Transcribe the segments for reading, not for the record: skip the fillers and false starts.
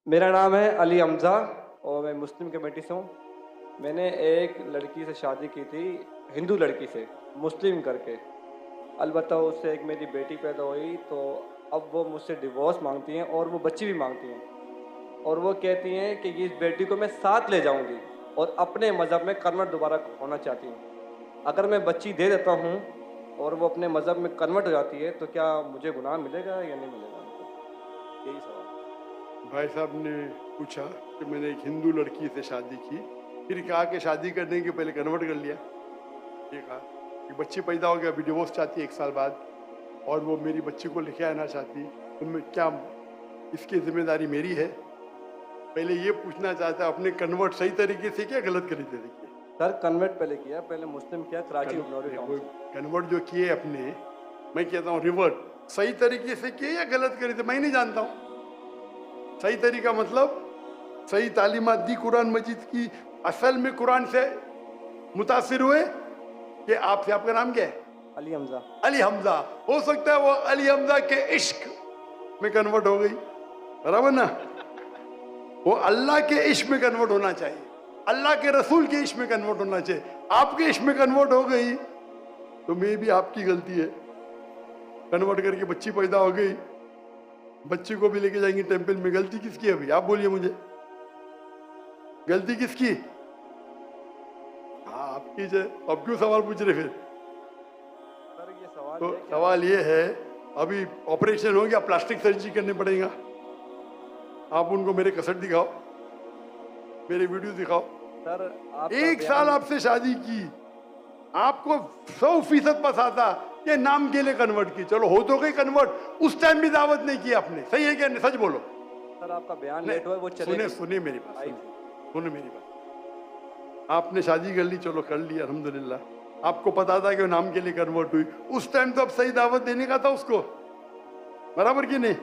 मेरा नाम है अली हमज़ा और मैं मुस्लिम कमेटी से हूँ। मैंने एक लड़की से शादी की थी, हिंदू लड़की से, मुस्लिम करके। अलबत्ता उससे एक मेरी बेटी पैदा हुई, तो अब वो मुझसे डिवोर्स मांगती हैं और वो बच्ची भी मांगती हैं। और वो कहती हैं कि इस बेटी को मैं साथ ले जाऊँगी और अपने मज़हब में कन्वर्ट दोबारा होना चाहती हूँ। अगर मैं बच्ची दे देता हूँ और वो अपने मज़हब में कन्वर्ट हो जाती है, तो क्या मुझे गुनाह मिलेगा या नहीं मिलेगा? यही सवाल। भाई साहब ने पूछा कि मैंने एक हिंदू लड़की से शादी की, फिर कहा कि शादी करने के पहले कन्वर्ट कर लिया। ये कहा कि बच्ची पैदा हो गया, अभी डिवोर्स चाहती है 1 साल बाद, और वो मेरी बच्ची को लेके आना चाहती, तो मैं क्या, इसकी जिम्मेदारी मेरी है? पहले ये पूछना चाहता, अपने कन्वर्ट सही तरीके से किया, गलत तरीके से किया? सर कन्वर्ट पहले किया, पहले मुस्लिम किया कराची उपनौरी टाउन से। कन्वर्ट जो किए अपने, मैं कहता हूँ रिवर्ट सही तरीके से किए या गलत करे थे, मैं नहीं जानता हूँ। सही तरीका मतलब सही तालीमात दी कुरान मजीद की, असल में कुरान से मुतासिर हुए कि आपसे, आपका नाम क्या है? अली हमजा। अली हमजा। हो सकता है वो अली हमजा के इश्क में कन्वर्ट हो गई, बराबर ना? वो अल्लाह के इश्क में कन्वर्ट होना चाहिए, अल्लाह के रसूल के इश्क में कन्वर्ट होना चाहिए। आपके इश्क में कन्वर्ट हो गई तो मे भी आपकी गलती है। कन्वर्ट करके बच्ची पैदा हो गई, बच्ची को भी लेके जाएंगे टेंपल में, गलती किसकी है अभी आप बोलिए मुझे? गलती किसकी? हाँ आपकी। जो अब क्यों सवाल पूछ रहे फिर? सर ये सवाल तो है कि सवाल ये है, अभी ऑपरेशन हो गया, प्लास्टिक सर्जरी करने पड़ेगा। आप उनको मेरे कसट दिखाओ, मेरे वीडियो दिखाओ। सर आप 1 साल आपसे शादी की, आपको 100% पता कि नाम के लिए कन्वर्ट की, चलो हो तो गई कन्वर्ट, उस टाइम भी दावत नहीं की आपने, सही है क्या? नहीं, सच बोलो। सर आपका बयान लेट हुआ, वो सुने सुने मेरी बात, सुने मेरी बात। आपने शादी कर ली, चलो कर ली, अल्हम्दुलिल्लाह। आपको पता था कि वो नाम के लिए कन्वर्ट हुई, उस टाइम तो अब सही दावत देने का था उसको, बराबर कि नहीं?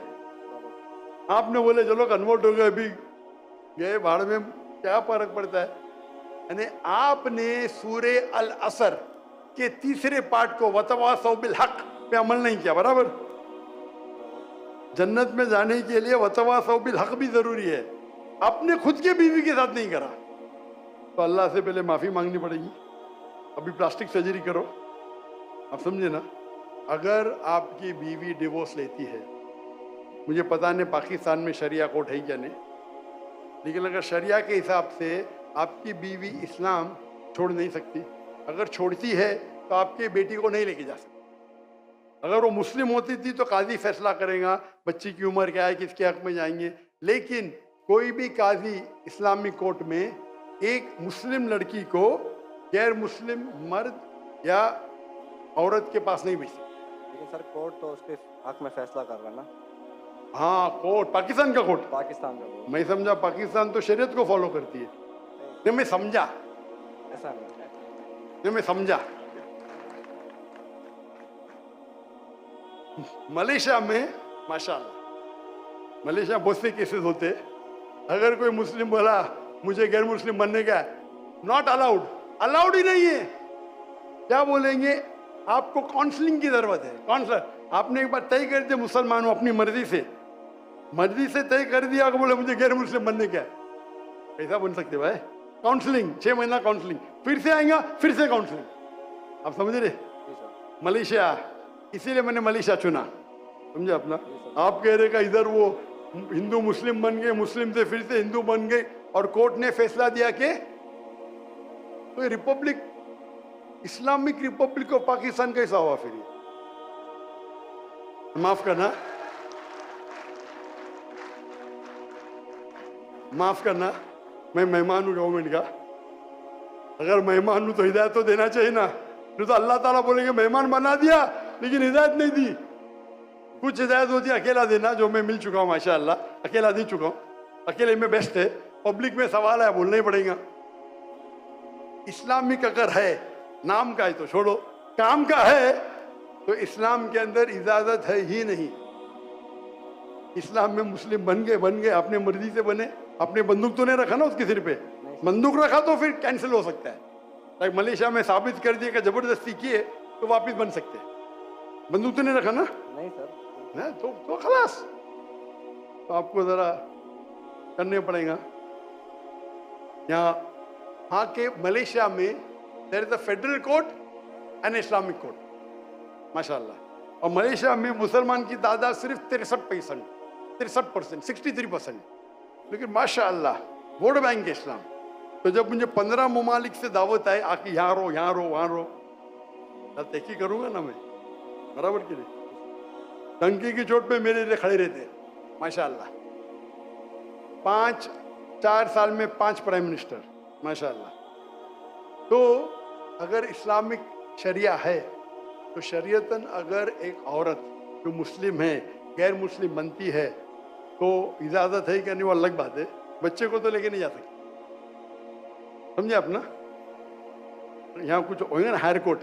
आपने बोले चलो कन्वर्ट हो गए, अभी गए भाड़ में, क्या फर्क पड़ता है? यानी आपने सूरे अल असर के 3रे पार्ट को वतवासौ बिल हक पे अमल नहीं किया, बराबर? जन्नत में जाने के लिए वतवासौ बिल हक भी जरूरी है, अपने खुद के बीवी के साथ नहीं करा तो अल्लाह से पहले माफी मांगनी पड़ेगी। अभी प्लास्टिक सर्जरी करो, आप समझे ना? अगर आपकी बीवी डिवोर्स लेती है, मुझे पता नहीं पाकिस्तान में शरिया कोर्ट है क्या नहीं, लेकिन अगर शरिया के हिसाब से आपकी बीवी इस्लाम छोड़ नहीं सकती, अगर छोड़ती है तो आपके बेटी को नहीं लेके जा सकती। अगर वो मुस्लिम होती थी तो काजी फैसला करेगा बच्ची की उम्र क्या है, किसके हक में जाएंगे, लेकिन कोई भी काजी इस्लामिक कोर्ट में एक मुस्लिम लड़की को गैर मुस्लिम मर्द या औरत के पास नहीं भेज सकती। लेकिन सर कोर्ट तो उसके हक में फैसला कर रहा है ना। हाँ कोर्ट, पाकिस्तान का कोर्ट। पाकिस्तान का कोर्ट। मैं समझा पाकिस्तान तो शरीयत को फॉलो करती है। नहीं मैं समझा, ऐसा नहीं। नहीं मैं समझा। मलेशिया में माशाल्लाह, मलेशिया बहुत से केसेस होते, अगर कोई मुस्लिम बोला मुझे गैर मुस्लिम बनने का है, नॉट अलाउड, अलाउड ही नहीं है। क्या बोलेंगे? आपको काउंसलिंग की जरूरत है। काउंसलर, आपने एक बार तय कर दिया मुसलमान हूं अपनी मर्जी से तय कर दिया कि बोले मुझे गैर मुस्लिम बनने का है, कैसा बन सकते भाई? काउंसलिंग, 6 महीना काउंसलिंग, फिर से आएगा, फिर से काउंसलिंग, आप समझ रहे? मलेशिया, इसीलिए मैंने मलेशिया चुना, समझे अपना? आप कह रहे का इधर वो हिंदू मुस्लिम बन गए, मुस्लिम से फिर से हिंदू बन गए, और कोर्ट ने फैसला दिया कि तो Republic, Islamic Republic of Pakistan कैसा हुआ फिर? माफ करना, माफ करना, मैं मेहमान हूं गवर्नमेंट का। अगर मेहमान हूं तो हिदायत तो देना चाहिए ना, नहीं तो अल्लाह ताला बोलेंगे मेहमान बना दिया लेकिन हिदायत नहीं दी। कुछ हिदायत होती है अकेला देना, जो मैं मिल चुका हूं माशाअल्लाह, अकेला दे चुका हूं, अकेले में बेस्ट है। पब्लिक में सवाल है, बोलना ही पड़ेगा। इस्लामिक अगर है, नाम का है तो छोड़ो, काम का है तो इस्लाम के अंदर इजाजत है ही नहीं। इस्लाम में मुस्लिम बन गए, अपने मर्जी से बने, अपने बंदूक तो नहीं रखा ना उसके सिर पे, बंदूक रखा तो फिर कैंसिल हो सकता है। लाइक मलेशिया में साबित कर दिया कि जबरदस्ती किए तो वापिस बन सकते हैं, बंदूक तो नहीं रखा ना? नहीं सर। ना तो खलास। तो आपको जरा करने पड़ेगा। यहाँ वहाँ के मलेशिया में there is a federal court and Islamic court, माशाल्लाह। और मलेशिया में मुसलमान की तादाद सिर्फ 63%, 63%, लेकिन माशाल्लाह वोट बैंक है इस्लाम। तो जब मुझे 15 ममालिक से दावत आए आके यहाँ रहो, यहाँ रहो, वहाँ रहो, तहकी करूंगा ना मैं, बराबर के लिए। टंकी की चोट पे मेरे लिए खड़े रहते माशाल्लाह। 4 साल में 5 प्राइम मिनिस्टर, माशाल्लाह। तो अगर इस्लामिक शरिया है तो शरीयतन अगर एक औरत जो मुस्लिम है गैर मुस्लिम बनती है तो इजाज़त है कि नहीं, वो अलग बात है। बच्चे को तो लेके नहीं जा सकते, समझे आप ना। यहाँ कुछ होंगे ना हायर कोर्ट,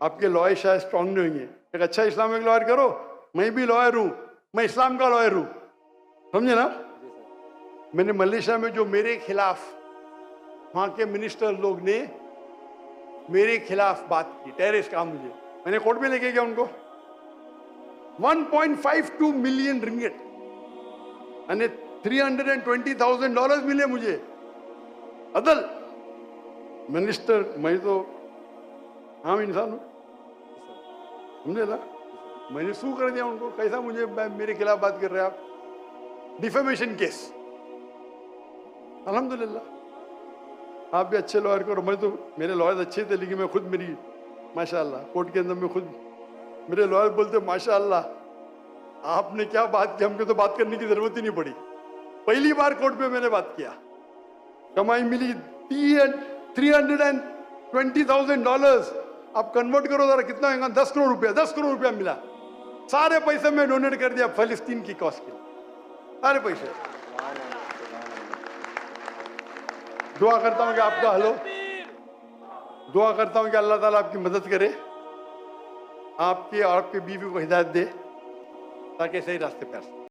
आपके लॉयर शायद स्ट्रांग नहीं होंगे। एक अच्छा इस्लामिक लॉयर करो, मैं भी लॉयर हूँ, मैं इस्लाम का लॉयर हूँ, समझे ना। मैंने मलेशिया में जो मेरे खिलाफ वहाँ के मिनिस्टर लोग ने मेरे खिलाफ बात की, टेररिस्ट कहा मुझे, मैंने कोर्ट में लेके गया उनको। 1.52 मिलियन रिंगिट यानी $320,000 मिले मुझे। अदल मिनिस्टर, मैं तो आम इंसान हूँ, समझे ना। मैंने सू कर दिया उनको, कैसा मुझे मेरे खिलाफ बात कर रहे हैं आप, डिफेमेशन केस। अल्हम्दुलिल्लाह आप भी अच्छे लॉयर करो। मैं तो, मेरे लॉयर अच्छे थे लेकिन मैं खुद, मेरी माशाल्लाह कोर्ट के अंदर में खुद मेरे लॉयर बोलते माशाल्लाह आपने क्या बात की, हमको तो बात करने की जरूरत ही नहीं पड़ी। पहली बार कोर्ट में मैंने बात किया, कमाई मिली $320,000। आप कन्वर्ट करो जरा कितना होगा, 10 करोड़ रुपया, 10 करोड़ रुपया मिला। सारे पैसे मैं डोनेट कर दिया फलस्तीन की कॉज के, सारे पैसे। दुआ करता हूं कि आपका हलो, दुआ करता हूं कि अल्लाह ताला आपकी मदद करे, आपकी और आपकी बीवी को हिदायत दे ताकि सही रास्ते पर